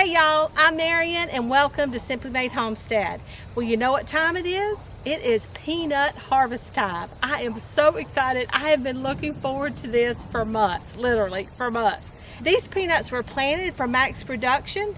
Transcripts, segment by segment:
Hey y'all, I'm Marian and welcome to Simply Made Homestead. Well, you know what time it is? It is peanut harvest time. I am so excited. I have been looking forward to this for months, literally for months. These peanuts were planted for max production,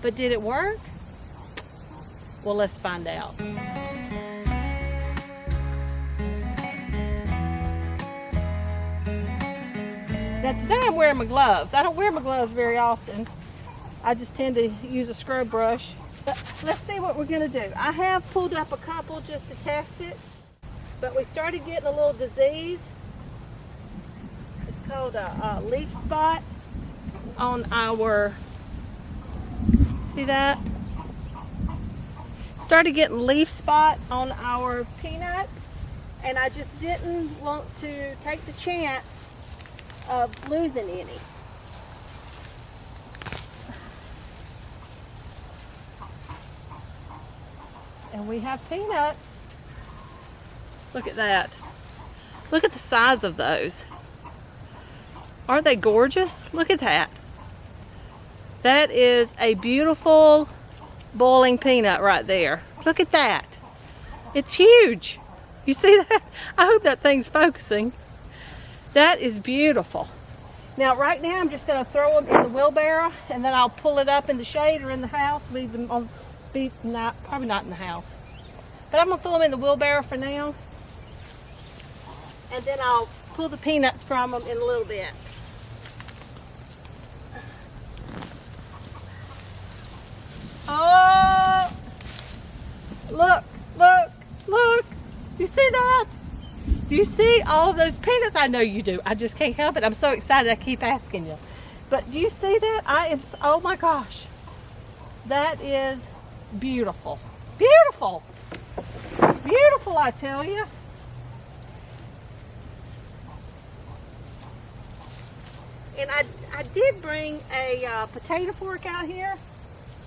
but did it work? Well, let's find out. Now today I'm wearing my gloves. I don't wear my gloves very often. I just tend to use a scrub brush. But let's see what we're gonna do. I have pulled up a couple just to test it, but we started getting a little disease. It's called a leaf spot on our, see that? Started getting leaf spot on our peanuts, and I just didn't want to take the chance of losing any. And we have peanuts. Look at that. Look at the size of those. Aren't they gorgeous? Look at that. That is a beautiful boiling peanut right there. Look at that. It's huge. You see that? I hope that thing's focusing. That is beautiful. Now right now I'm just going to throw them in the wheelbarrow, and then I'll pull it up in the shade or in the house, leave them on, probably not in the house. But I'm going to throw them in the wheelbarrow for now, and then I'll pull the peanuts from them in a little bit. Oh, look, look, look. You see that? Do you see all of those peanuts? I know you do. I just can't help it. I'm so excited I keep asking you. But do you see that? Oh my gosh. That is beautiful. Beautiful. Beautiful, I tell you. And I did bring a potato fork out here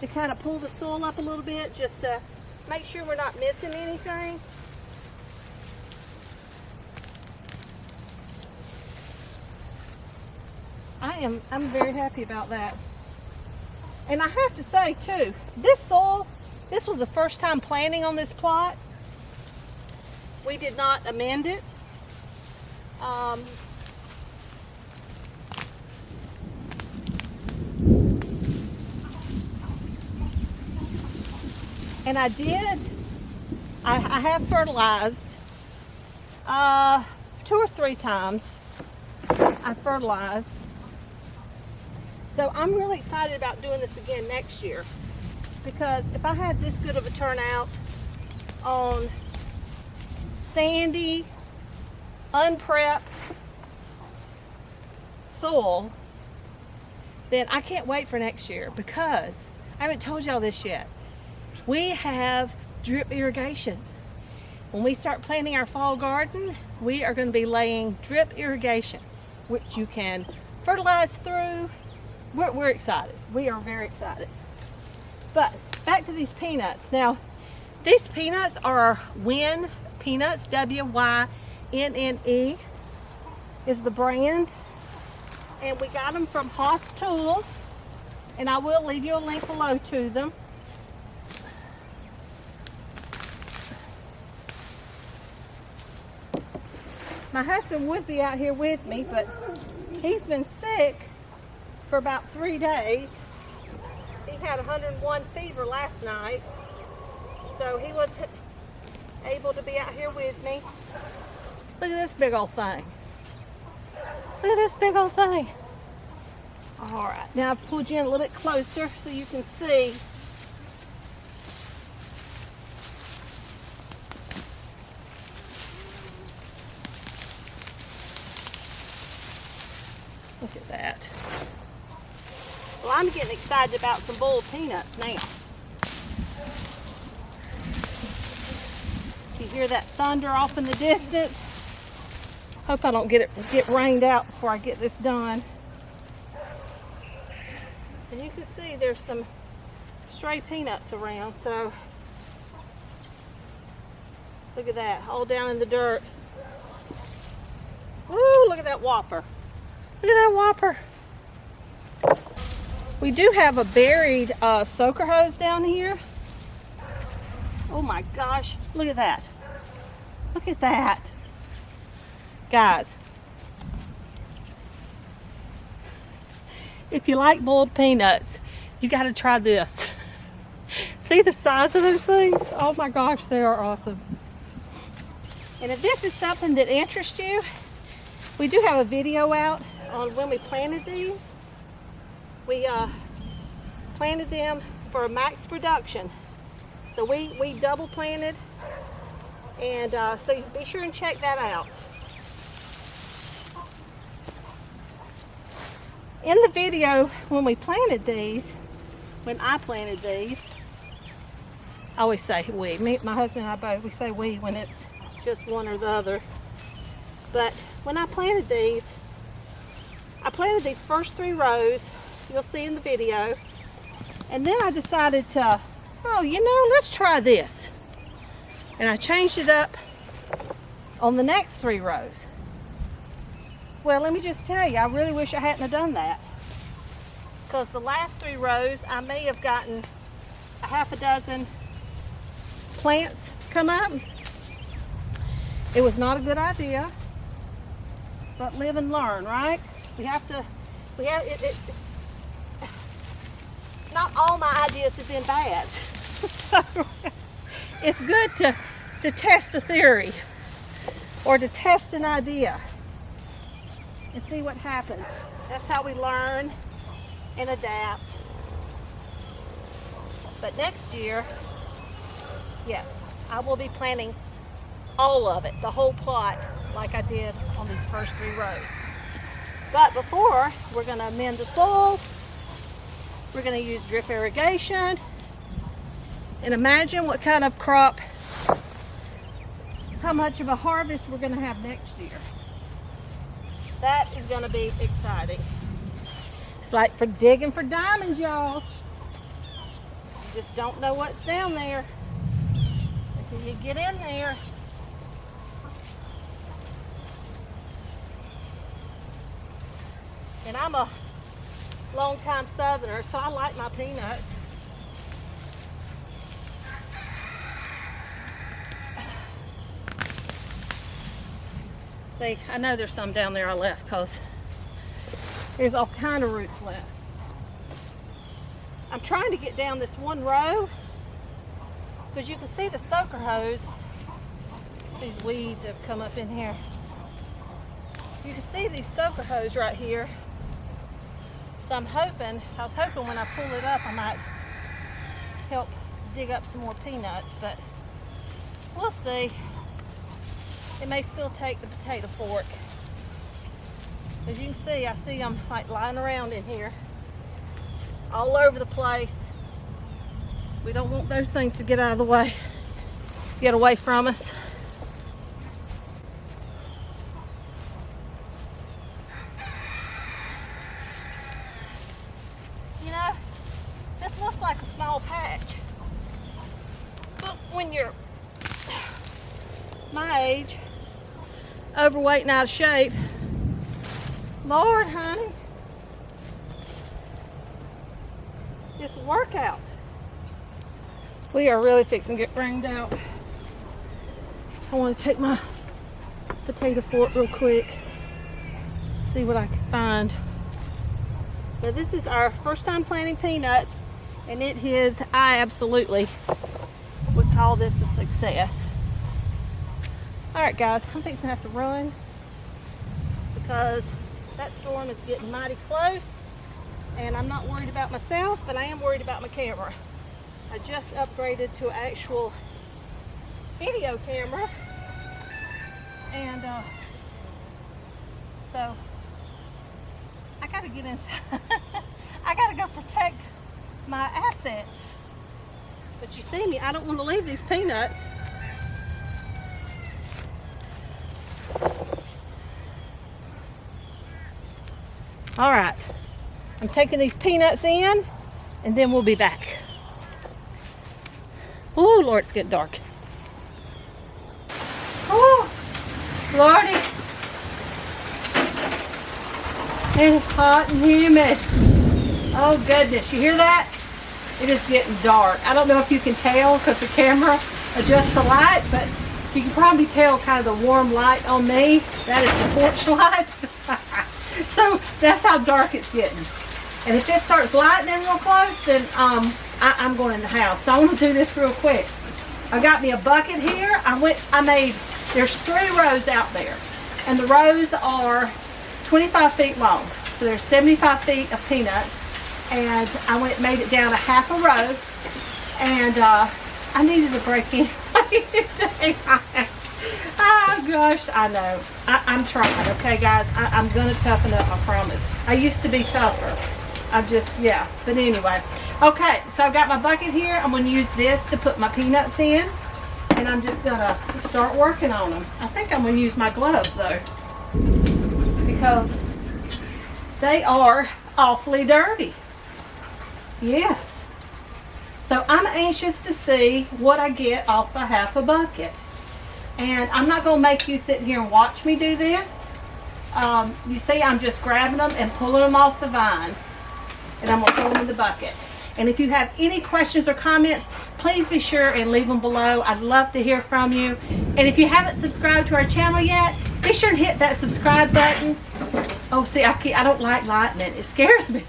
to kind of pull the soil up a little bit, just to make sure we're not missing anything. I'm very happy about that. And I have to say too, this soil, this was the first time planting on this plot. We did not amend it. And I have fertilized 2 or 3 times. I fertilized. So I'm really excited about doing this again next year, because if I had this good of a turnout on sandy, unprepped soil, then I can't wait for next year, because I haven't told y'all this yet. We have drip irrigation. When we start planting our fall garden, we are going to be laying drip irrigation, which you can fertilize through. We're excited. We are very excited. But back to these peanuts. Now, these peanuts are Wynne peanuts. W-Y-N-N-E is the brand. And we got them from Haas Tools. And I will leave you a link below to them. My husband would be out here with me, but he's been sick for about 3 days. He had 101 fever last night, so he was able to be out here with me. Look at this big old thing. Look at this big old thing. All right, now I've pulled you in a little bit closer so you can see. Look at that. Well, I'm getting excited about some boiled peanuts now. You hear that thunder off in the distance? Hope I don't get rained out before I get this done. And you can see there's some stray peanuts around, so look at that, all down in the dirt. Woo, look at that whopper. Look at that whopper. We do have a buried soaker hose down here. Oh my gosh, look at that. Look at that. Guys, if you like boiled peanuts, you got to try this. See the size of those things? Oh my gosh, they are awesome. And if this is something that interests you, we do have a video out on when we planted these. We planted them for max production. So we double planted, and so be sure and check that out. In the video when we planted these, when I planted these, I always say we, my husband and I both, we say we when it's just one or the other. But when I planted these first 3 rows, you'll see in the video, and then I decided to, oh, you know, let's try this. And I changed it up on the next 3 rows. Well, let me just tell you, I really wish I hadn't have done that. Because the last 3 rows, I may have gotten a half a dozen plants come up. It was not a good idea, but live and learn, right? Not all my ideas have been bad. So it's good to test a theory or to test an idea and see what happens. That's how we learn and adapt. But next year, yes, I will be planting all of it, the whole plot, like I did on these first 3 rows. But before, we're going to amend the soil. We're going to use drip irrigation. And imagine what kind of crop, how much of a harvest we're going to have next year. That is going to be exciting. It's like for digging for diamonds, y'all. You just don't know what's down there until you get in there. And I'm a long-time Southerner, so I like my peanuts. See, I know there's some down there I left because there's all kind of roots left. I'm trying to get down this one row because you can see the soaker hose. These weeds have come up in here. You can see these soaker hose right here. So I was hoping when I pull it up I might help dig up some more peanuts, but we'll see. It may still take the potato fork. As you can see, I see them like lying around in here, all over the place. We don't want those things to get out of the way, get away from us. You know, this looks like a small patch, but when you're my age, overweight and out of shape, Lord, honey, it's a workout. We are really fixing to get rained out. I want to take my potato fork real quick, see what I can find. Now this is our first time planting peanuts, and I absolutely would call this a success. Alright guys, I'm fixing to have to run because that storm is getting mighty close, and I'm not worried about myself, but I am worried about my camera. I just upgraded to an actual video camera, and so I gotta get inside. I gotta go protect my assets. But you see me, I don't want to leave these peanuts. All right, I'm taking these peanuts in, and then we'll be back. Oh, Lord, it's getting dark. Oh, Lordy. It's hot and humid. Oh goodness, you hear that? It is getting dark. I don't know if you can tell because the camera adjusts the light, but you can probably tell kind of the warm light on me. That is the porch light. So that's how dark it's getting. And if it starts lightening real close, then I'm going in the house. So I want to do this real quick. I got me a bucket here. There's 3 rows out there. And the rows are 25 feet long. So there's 75 feet of peanuts. And I made it down a half a row. And I needed a break in. Oh gosh, I know. I'm trying, okay guys? I'm gonna toughen up, I promise. I used to be tougher. Yeah. But anyway. Okay, so I've got my bucket here. I'm gonna use this to put my peanuts in. And I'm just gonna start working on them. I think I'm gonna use my gloves though, because they are awfully dirty. Yes. So I'm anxious to see what I get off a half a bucket. And I'm not gonna make you sit here and watch me do this. You see, I'm just grabbing them and pulling them off the vine. And I'm gonna put them in the bucket. And if you have any questions or comments, please be sure and leave them below. I'd love to hear from you. And if you haven't subscribed to our channel yet, be sure and hit that subscribe button. Oh, see, I don't like lightning. It scares me.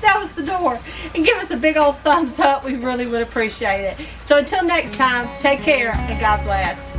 That was the door. And give us a big old thumbs up. We really would appreciate it. So until next time, take care and God bless.